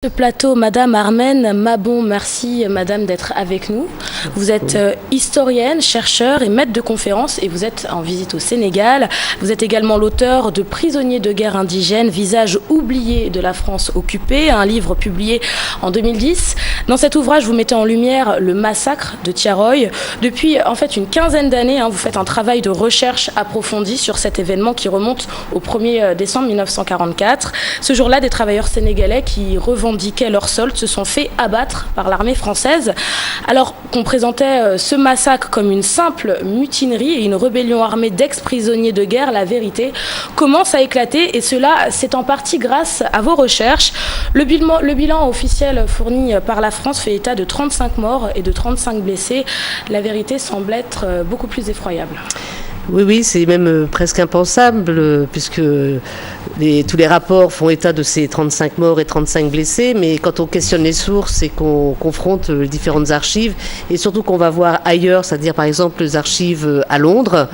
Ce plateau, Madame Armen Mabon, merci Madame d'être avec nous. Vous êtes historienne, chercheur et maître de conférences et vous êtes en visite au Sénégal. Vous êtes également l'auteur de Prisonniers de guerre indigènes, visage oublié de la France occupée, un livre publié en 2010. Dans cet ouvrage, vous mettez en lumière le massacre de Thiaroye. Depuis en fait une quinzaine d'années, vous faites un travail de recherche approfondi sur cet événement qui remonte au 1er décembre 1944. Ce jour-là, des travailleurs sénégalais qui revendiquaient leur solde se sont fait abattre par l'armée française. Alors qu'on présentait ce massacre comme une simple mutinerie et une rébellion armée d'ex-prisonniers de guerre, la vérité commence à éclater et cela, c'est en partie grâce à vos recherches. Le bilan officiel fourni par la France fait état de 35 morts et de 35 blessés. La vérité semble être beaucoup plus effroyable. Oui, c'est même presque impensable, puisque tous les rapports font état de ces 35 morts et 35 blessés, mais quand on questionne les sources et qu'on confronte les différentes archives, et surtout qu'on va voir ailleurs, c'est-à-dire par exemple les archives à Londres,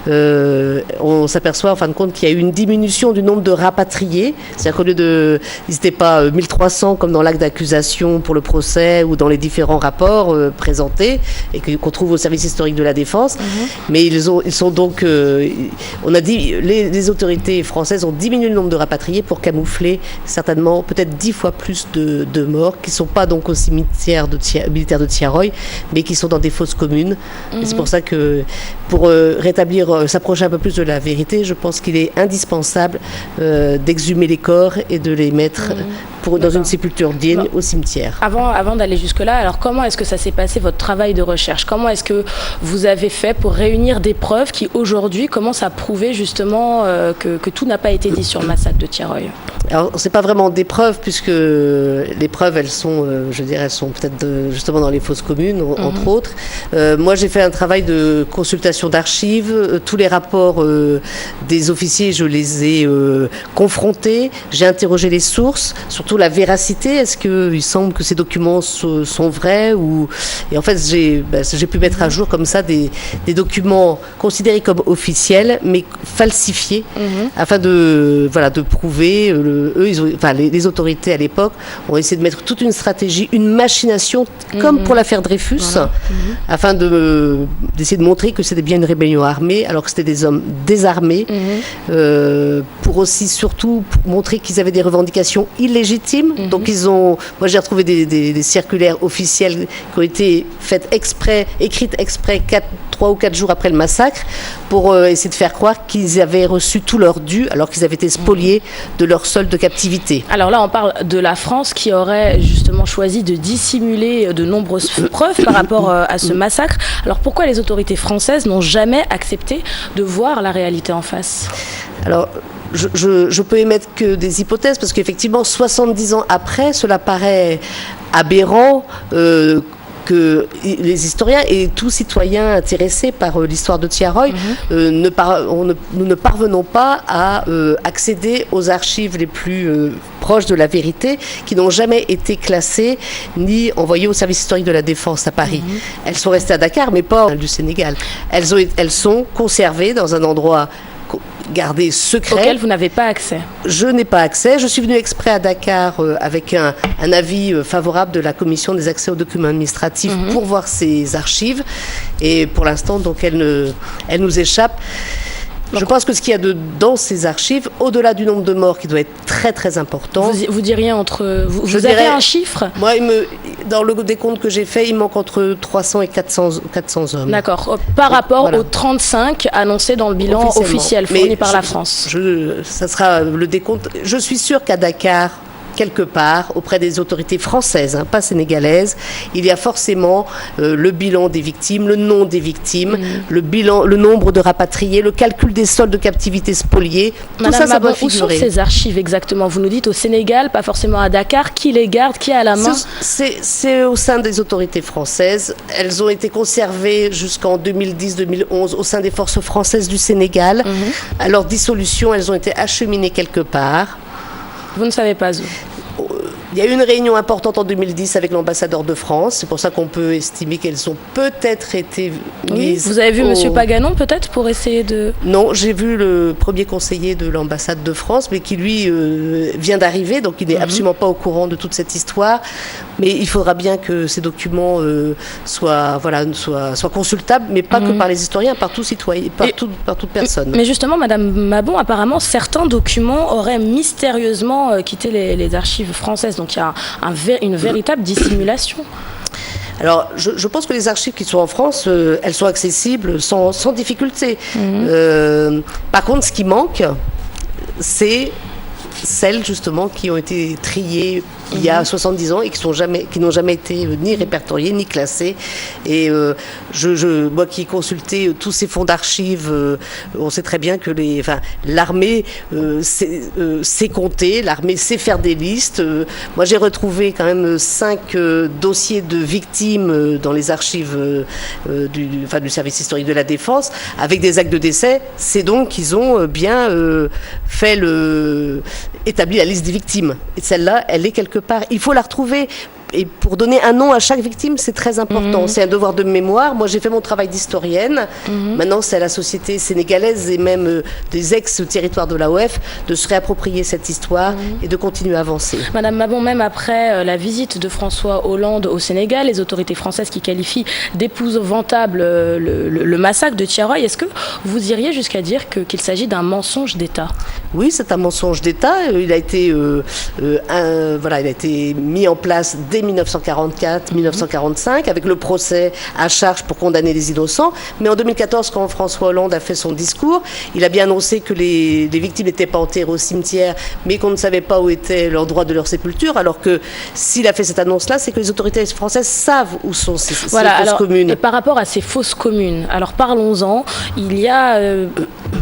on s'aperçoit en fin de compte qu'il y a eu une diminution du nombre de rapatriés, c'est-à-dire qu'au lieu de... Ils n'étaient pas 1300 comme dans l'acte d'accusation pour le procès ou dans les différents rapports présentés, et qu'on trouve au service historique de la Défense, mais ils sont donc on a dit, les autorités françaises ont diminué le nombre de rapatriés pour camoufler certainement peut-être 10 fois plus de morts qui ne sont pas donc au cimetière militaire de Thiaroye, mais qui sont dans des fosses communes. Et c'est pour ça que pour s'approcher un peu plus de la vérité, je pense qu'il est indispensable d'exhumer les corps et de les mettre dans une sépulture digne au cimetière. Avant d'aller jusque-là, alors comment est-ce que ça s'est passé votre travail de recherche? Comment est-ce que vous avez fait pour réunir des preuves qui aujourd'hui commencent à prouver justement que tout n'a pas été dit sur le massacre de Thiaroye? Alors, c'est pas vraiment des preuves, puisque les preuves, elles sont peut-être justement dans les fosses communes, entre autres. Moi, j'ai fait un travail de consultation d'archives. Tous les rapports des officiers, je les ai confrontés. J'ai interrogé les sources, surtout la véracité. Est-ce qu'il semble que ces documents sont vrais Et en fait, j'ai pu mettre à jour comme ça des documents considérés comme officiels, mais falsifiés, afin de prouver... les autorités à l'époque ont essayé de mettre toute une stratégie, une machination, comme pour l'affaire Dreyfus, afin d'essayer de montrer que c'était bien une rébellion armée, alors que c'était des hommes désarmés, pour aussi surtout montrer qu'ils avaient des revendications illégitimes. Donc moi j'ai retrouvé des circulaires officielles qui ont été écrites exprès 3 ou 4 jours après le massacre, pour essayer de faire croire qu'ils avaient reçu tout leur dû, alors qu'ils avaient été spoliés de leur solde de captivité. Alors là, on parle de la France qui aurait justement choisi de dissimuler de nombreuses preuves par rapport à ce massacre. Alors pourquoi les autorités françaises n'ont jamais accepté de voir la réalité en face? Alors, je peux émettre que des hypothèses, parce qu'effectivement, 70 ans après, cela paraît aberrant que les historiens et tous citoyens intéressés par l'histoire de Thiaroye, nous ne parvenons pas à accéder aux archives les plus proches de la vérité, qui n'ont jamais été classées ni envoyées au service historique de la Défense à Paris. Elles sont restées à Dakar, mais pas du Sénégal. Elles sont conservées dans un endroit gardé secret. Auquel vous n'avez pas accès. Je n'ai pas accès. Je suis venue exprès à Dakar avec un avis favorable de la Commission des accès aux documents administratifs pour voir ces archives. Et pour l'instant, donc, elles nous échappent. Je pense que ce qu'il y a dans ces archives, au-delà du nombre de morts qui doit être très très important... Vous diriez vous avez un chiffre? Moi, dans le décompte que j'ai fait, il manque entre 300 et 400 hommes. D'accord. Par rapport aux 35 annoncés dans le bilan officiel fourni par la France. Ça sera le décompte. Je suis sûre qu'à Dakar, quelque part, auprès des autorités françaises, pas sénégalaises, il y a forcément le bilan des victimes, le nom des victimes, le nombre de rapatriés, le calcul des soldes de captivité spoliés. Tout ça doit figurer. Où sont ces archives exactement? Vous nous dites au Sénégal, pas forcément à Dakar. Qui les garde? Qui a la main? C'est au sein des autorités françaises. Elles ont été conservées jusqu'en 2010-2011 au sein des forces françaises du Sénégal. À leur dissolution, elles ont été acheminées quelque part. Vous ne savez pas où? Il y a eu une réunion importante en 2010 avec l'ambassadeur de France. C'est pour ça qu'on peut estimer qu'elles ont peut-être été mises. Oui. Vous avez vu Monsieur Paganon peut-être pour essayer de... Non, j'ai vu le premier conseiller de l'ambassade de France, mais qui lui vient d'arriver, donc il n'est absolument pas au courant de toute cette histoire. Mais il faudra bien que ces documents soient consultables, mais pas que par les historiens, par tout citoyen, par toute personne. Mais justement, Madame Mabon, apparemment, certains documents auraient mystérieusement quitté les archives françaises. Donc il y a une véritable dissimulation. Alors, je pense que les archives qui sont en France, elles sont accessibles sans difficulté. Par contre, ce qui manque, c'est celles justement qui ont été triées il y a 70 ans et qui n'ont jamais été ni répertoriées ni classées. Et moi qui ai consulté tous ces fonds d'archives, on sait très bien que l'armée sait compter, l'armée sait faire des listes. Moi j'ai retrouvé quand même 5 dossiers de victimes dans les archives du service historique de la Défense avec des actes de décès. C'est donc qu'ils ont bien établi la liste des victimes. Et celle-là, elle est quelque part. Il faut la retrouver. Et pour donner un nom à chaque victime, c'est très important. C'est un devoir de mémoire. Moi, j'ai fait mon travail d'historienne. Maintenant, c'est à la société sénégalaise et même des ex-territoires de l'AOF de se réapproprier cette histoire et de continuer à avancer. Madame Mabon, même après la visite de François Hollande au Sénégal, les autorités françaises qui qualifient d'épouvantable le massacre de Thiaroye, est-ce que vous iriez jusqu'à dire qu'il s'agit d'un mensonge d'État ? Oui, c'est un mensonge d'État. Il a été mis en place dès 1944-1945, avec le procès à charge pour condamner les innocents. Mais en 2014, quand François Hollande a fait son discours, il a bien annoncé que les victimes n'étaient pas enterrées au cimetière, mais qu'on ne savait pas où était l'endroit de leur sépulture, alors que s'il a fait cette annonce-là, c'est que les autorités françaises savent où sont ces fausses communes. Et par rapport à ces fausses communes, alors parlons-en, il y a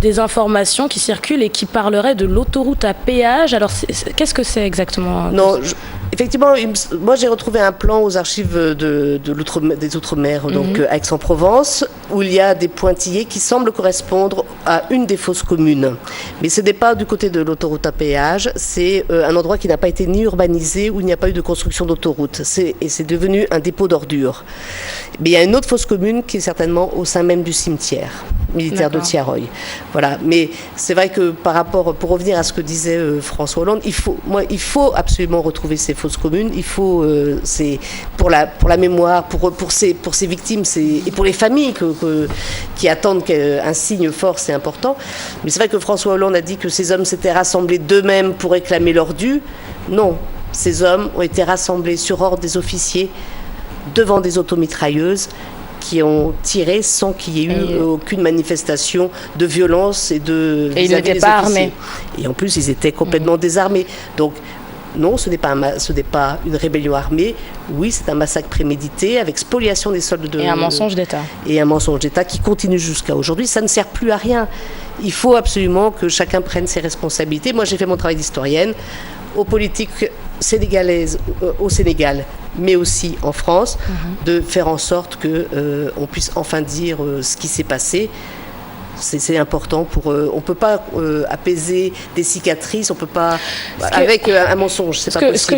des informations qui circulent et qui parleraient de l'autoroute à péage. Alors qu'est-ce que c'est exactement ? Non, effectivement, moi j'ai retrouvé un plan aux archives des Outre-mer, donc à Aix-en-Provence, où il y a des pointillés qui semblent correspondre à une des fausses communes. Mais ce n'est pas du côté de l'autoroute à péage, c'est un endroit qui n'a pas été ni urbanisé, où il n'y a pas eu de construction d'autoroute. Et c'est devenu un dépôt d'ordures. Mais il y a une autre fausse commune qui est certainement au sein même du cimetière militaire de Thiaroye. Voilà. Mais c'est vrai que pour revenir à ce que disait François Hollande, il faut absolument retrouver ces fausses communes. Il faut, c'est pour la mémoire, pour ces victimes, et pour les familles qui attendent qu'un signe fort, c'est important. Mais c'est vrai que François Hollande a dit que ces hommes s'étaient rassemblés d'eux-mêmes pour réclamer leur dû. Non, ces hommes ont été rassemblés sur ordre des officiers devant des automitrailleuses qui ont tiré sans qu'il y ait eu aucune manifestation de violence et ils n'étaient pas armés. Et en plus, ils étaient complètement désarmés. Donc, non, ce n'est pas une rébellion armée. Oui, c'est un massacre prémédité avec spoliation des soldes et un mensonge d'État. Et un mensonge d'État qui continue jusqu'à aujourd'hui. Ça ne sert plus à rien. Il faut absolument que chacun prenne ses responsabilités. Moi, j'ai fait mon travail d'historienne aux politiques sénégalaises au Sénégal, mais aussi en France, de faire en sorte qu'on puisse enfin dire ce qui s'est passé. C'est important on peut pas apaiser des cicatrices, on peut pas avec un mensonge, c'est pas possible. Ce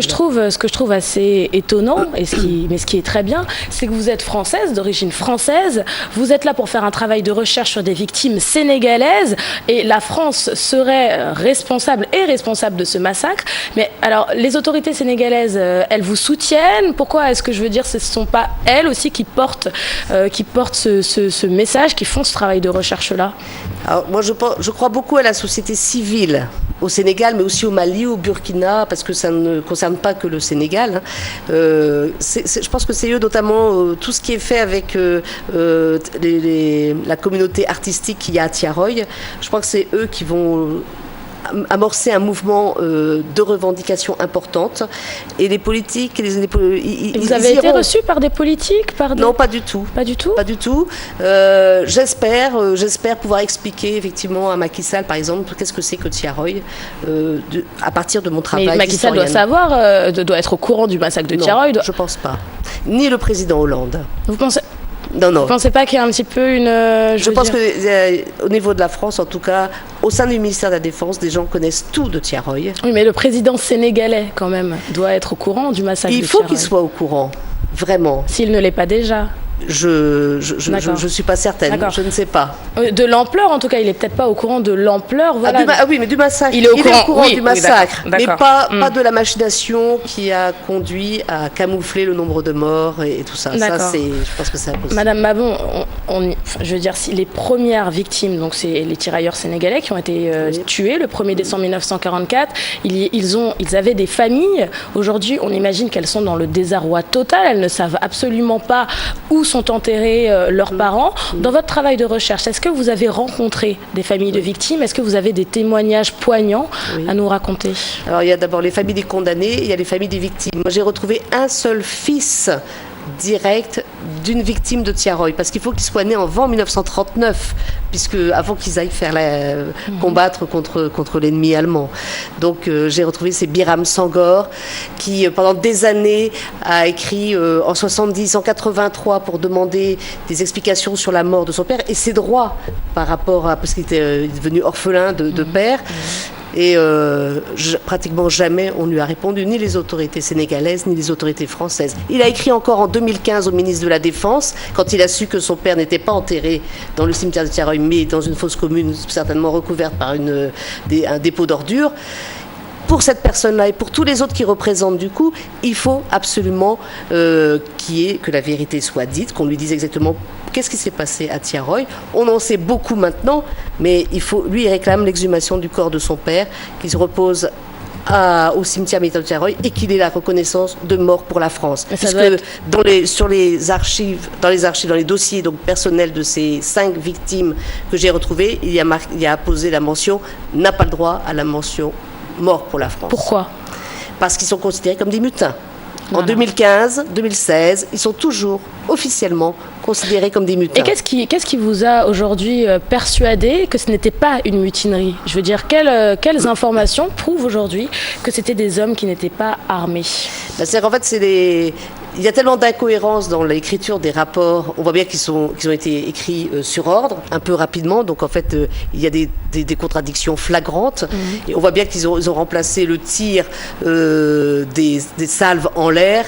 que je trouve assez étonnant mais ce qui est très bien, c'est que vous êtes française, d'origine française, vous êtes là pour faire un travail de recherche sur des victimes sénégalaises et la France serait responsable de ce massacre. Mais alors les autorités sénégalaises, elles vous soutiennent. Pourquoi est-ce que je veux dire ce ne sont pas elles aussi qui portent ce message, qui font ce travail de recherche là? Alors, moi, je crois beaucoup à la société civile au Sénégal, mais aussi au Mali, au Burkina, parce que ça ne concerne pas que le Sénégal. Je pense que c'est eux, notamment, tout ce qui est fait avec la communauté artistique qu'il y a à Thiaroye. Je crois que c'est eux qui vont amorcer un mouvement de revendication importante. Et les politiques... Vous avez été reçu par des politiques Non, pas du tout. Pas du tout ? Pas du tout. J'espère pouvoir expliquer effectivement à Macky Sall, par exemple, qu'est-ce que c'est que Thiaroye, à partir de mon travail d'historienne. Mais Macky Sall doit savoir, doit être au courant du massacre de Thiaroye. Non, je pense pas. Ni le président Hollande. Vous pensez... Non, non. Vous ne pensez pas qu'il y a un petit peu une... Je pense qu'au niveau de la France, en tout cas, au sein du ministère de la Défense, des gens connaissent tout de Tiaroy. Oui, mais le président sénégalais, quand même, doit être au courant du massacre de Tiaroy. Il faut qu'il soit au courant, vraiment. S'il ne l'est pas déjà. Je suis pas certaine, je ne sais pas. De l'ampleur, en tout cas, il est peut-être pas au courant de l'ampleur. Voilà. Oui, mais du massacre. Il est au courant du massacre, d'accord. mais pas de la machination qui a conduit à camoufler le nombre de morts et tout ça. Ça, je pense que c'est impossible. Madame Mabon, je veux dire, si les premières victimes, donc c'est les tirailleurs sénégalais qui ont été tués le 1er décembre 1944. Ils avaient des familles. Aujourd'hui, on imagine qu'elles sont dans le désarroi total. Elles ne savent absolument pas où sont enterrés leurs parents. Dans votre travail de recherche, est-ce que vous avez rencontré des familles de victimes? Est-ce que vous avez des témoignages poignants à nous raconter? Alors, il y a d'abord les familles des condamnés, il y a les familles des victimes. Moi, j'ai retrouvé un seul fils direct d'une victime de Tiaroy, parce qu'il faut qu'il soit né avant 1939, puisque avant qu'ils aillent combattre contre l'ennemi allemand. Donc j'ai retrouvé, c'est Biram Sangor, qui pendant des années a écrit en 70, en 83 pour demander des explications sur la mort de son père et ses droits par rapport à, parce qu'il était devenu orphelin de père. Et pratiquement jamais on lui a répondu, ni les autorités sénégalaises, ni les autorités françaises. Il a écrit encore en 2015 au ministre de la Défense, quand il a su que son père n'était pas enterré dans le cimetière de Tiaroy, mais dans une fosse commune, certainement recouverte par un dépôt d'ordures. Pour cette personne-là et pour tous les autres qui représentent du coup, il faut absolument que la vérité soit dite, qu'on lui dise exactement qu'est-ce qui s'est passé à Tiaroy. On en sait beaucoup maintenant, mais lui, il réclame l'exhumation du corps de son père, qui se repose au cimetière militaire de Tiaroy et qu'il ait la reconnaissance de mort pour la France. Puisque dans les archives, dans les dossiers donc personnels de ces 5 victimes que j'ai retrouvées, il y a apposé la mention n'a pas le droit à la mention mort pour la France. Pourquoi? Parce qu'ils sont considérés comme des mutins. En 2015, 2016, ils sont toujours officiellement considérés comme des mutins. Et qu'est-ce qui vous a aujourd'hui persuadé que ce n'était pas une mutinerie? Je veux dire, quelles informations prouvent aujourd'hui que c'était des hommes qui n'étaient pas armés? C'est qu'en fait, il y a tellement d'incohérences dans l'écriture des rapports. On voit bien qu'ils ont été écrits sur ordre, un peu rapidement. Donc en fait, il y a des contradictions flagrantes. Et on voit bien qu'ils ont remplacé le tir des salves en l'air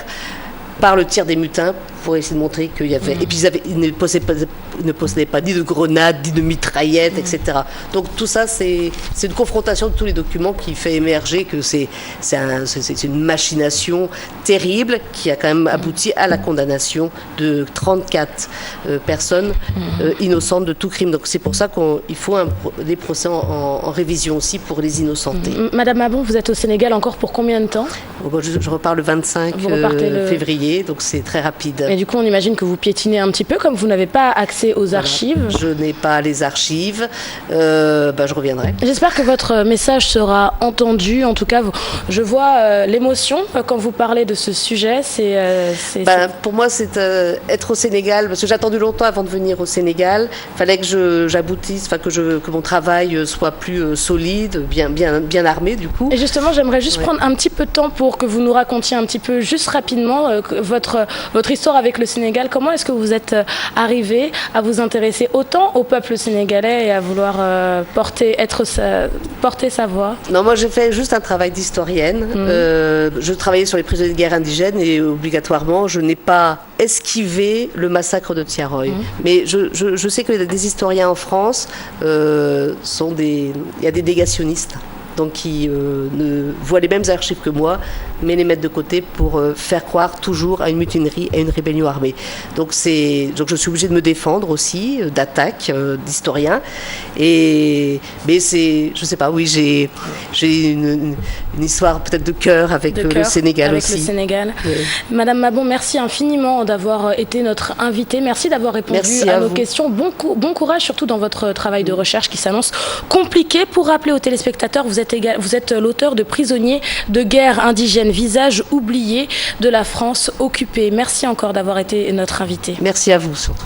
par le tir des mutins pour essayer de montrer qu'il y avait... Et puis ils ne possédaient pas ni de grenades, ni de mitraillettes, etc. Donc tout ça, c'est une confrontation de tous les documents qui fait émerger que c'est une machination terrible qui a quand même abouti à la condamnation de 34 personnes innocentes de tout crime. Donc c'est pour ça qu'il faut des procès en révision aussi pour les innocenter. Madame Mabon, vous êtes au Sénégal encore pour combien de temps? Je repars le 25 février, donc c'est très rapide. Et du coup, on imagine que vous piétinez un petit peu, comme vous n'avez pas accès aux archives. Je n'ai pas les archives. Je reviendrai. J'espère que votre message sera entendu. En tout cas, je vois l'émotion quand vous parlez de ce sujet. Pour moi, c'est être au Sénégal, parce que j'ai attendu longtemps avant de venir au Sénégal. Il fallait que j'aboutisse, que mon travail soit plus solide, bien armé du coup. Et justement, j'aimerais juste prendre un petit peu de temps pour que vous nous racontiez un petit peu, juste rapidement, votre histoire avec le Sénégal. Comment est-ce que vous êtes arrivé à vous intéresser autant au peuple sénégalais et à vouloir porter sa voix? Non, moi j'ai fait juste un travail d'historienne. Je travaillais sur les prisonniers de guerre indigènes et obligatoirement je n'ai pas esquivé le massacre de Tiaroy. Mais je sais que des historiens en France il y a des négationnistes. Donc qui voient les mêmes archives que moi, mais les mettent de côté pour faire croire toujours à une mutinerie, à une rébellion armée. Donc je suis obligée de me défendre aussi d'attaques d'historiens. Mais je sais pas, oui, j'ai une histoire peut-être de cœur avec le Sénégal aussi. Avec le Sénégal. Oui. Madame Mabon, merci infiniment d'avoir été notre invitée. Merci d'avoir répondu à nos questions. Bon courage, surtout dans votre travail de recherche qui s'annonce compliqué. Pour rappeler aux téléspectateurs, vous êtes l'auteur de Prisonniers de guerre indigènes, visage oublié de la France occupée. Merci encore d'avoir été notre invité. Merci à vous surtout.